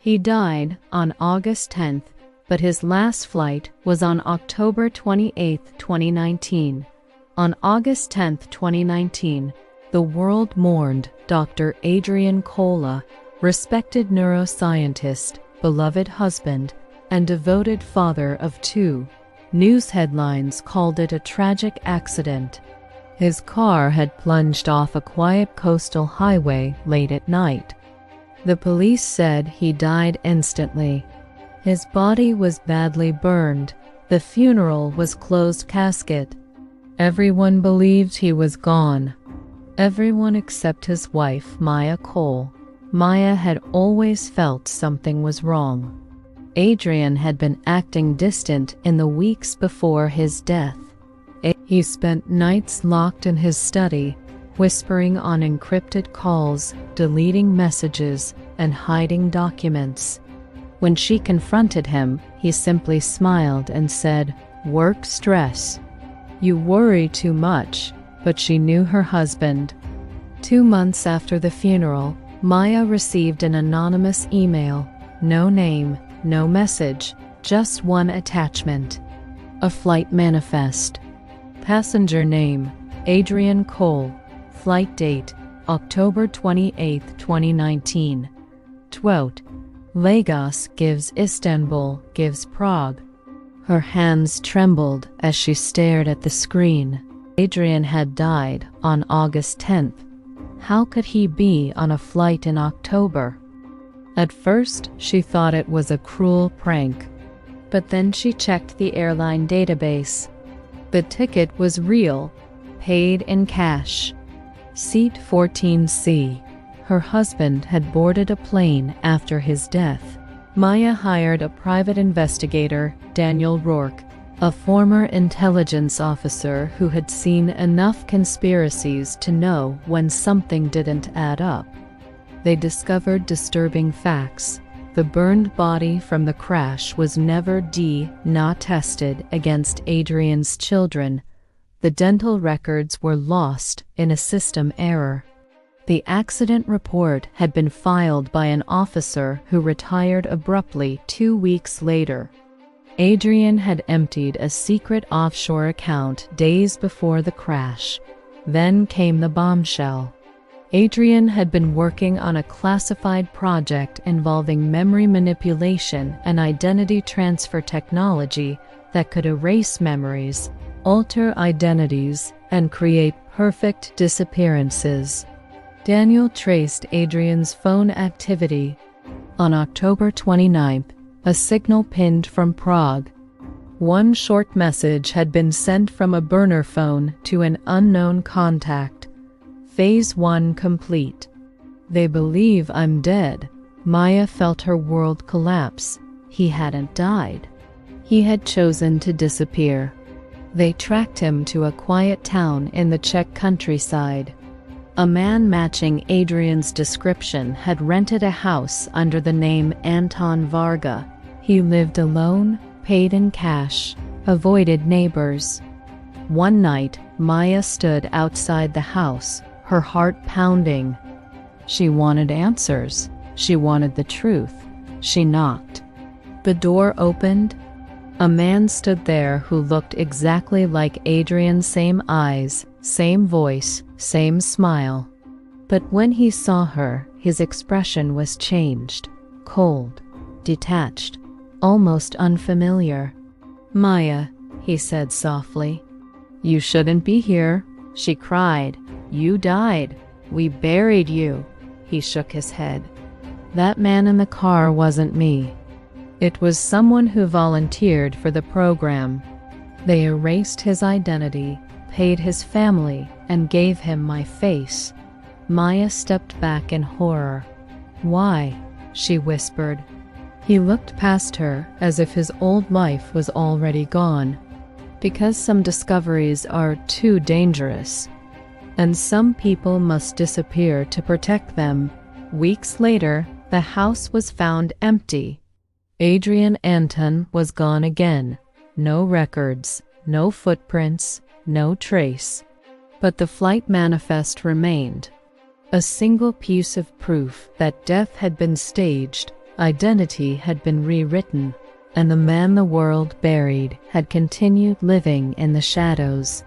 He died on August 10th, but his last flight was on October 28, 2019. On August 10, 2019, the world mourned Dr. Adrian Cola, respected neuroscientist, beloved husband, and devoted father of two. News headlines called it a tragic accident. His car had plunged off a quiet coastal highway late at night. The police said he died instantly. His body was badly burned. The funeral was closed casket. Everyone believed he was gone. Everyone except his wife, Maya Cole. Maya had always felt something was wrong. Adrian had been acting distant in the weeks before his death. He spent nights locked in his study, whispering on encrypted calls, deleting messages, and hiding documents. When she confronted him, he simply smiled and said, "Work stress. You worry too much." But she knew her husband. 2 months after the funeral, Maya received an anonymous email. No name, no message, just one attachment. A flight manifest. Passenger name, Adrian Cole. Flight date, October 28, 2019. Quote, Lagos gives Istanbul gives Prague. Her hands trembled as she stared at the screen. Adrian had died on August 10th. How could he be on a flight in October? At first, she thought it was a cruel prank. But then she checked the airline database. The ticket was real, paid in cash. Seat 14C. Her husband had boarded a plane after his death. Maya hired a private investigator, Daniel Rourke, a former intelligence officer who had seen enough conspiracies to know when something didn't add up. They discovered disturbing facts. The burned body from the crash was never not tested against Adrian's children. The dental records were lost in a system error. The accident report had been filed by an officer who retired abruptly 2 weeks later. Adrian had emptied a secret offshore account days before the crash. Then came the bombshell. Adrian had been working on a classified project involving memory manipulation and identity transfer technology that could erase memories, alter identities, and create perfect disappearances. Daniel traced Adrian's phone activity. On October 29th, a signal pinned from Prague. One short message had been sent from a burner phone to an unknown contact. Phase 1 complete. They believe I'm dead. Maya felt her world collapse. He hadn't died. He had chosen to disappear. They tracked him to a quiet town in the Czech countryside. A man matching Adrian's description had rented a house under the name Anton Varga. He lived alone, paid in cash, avoided neighbors. One night, Maya stood outside the house, her heart pounding. She wanted answers. She wanted the truth. She knocked. The door opened. A man stood there who looked exactly like Adrian, same eyes, same voice, same smile. But when he saw her, his expression was changed, cold, detached, almost unfamiliar. "Maya," he said softly. "You shouldn't be here," she cried. "You died. We buried you." He shook his head. "That man in the car wasn't me. It was someone who volunteered for the program. They erased his identity, paid his family, and gave him my face." Maya stepped back in horror. "Why?" she whispered. He looked past her as if his old life was already gone. "Because some discoveries are too dangerous, and some people must disappear to protect them." Weeks later, the house was found empty. Adrian Anton was gone again. No records, no footprints, no trace. But the flight manifest remained. A single piece of proof that death had been staged, identity had been rewritten, and the man the world buried had continued living in the shadows.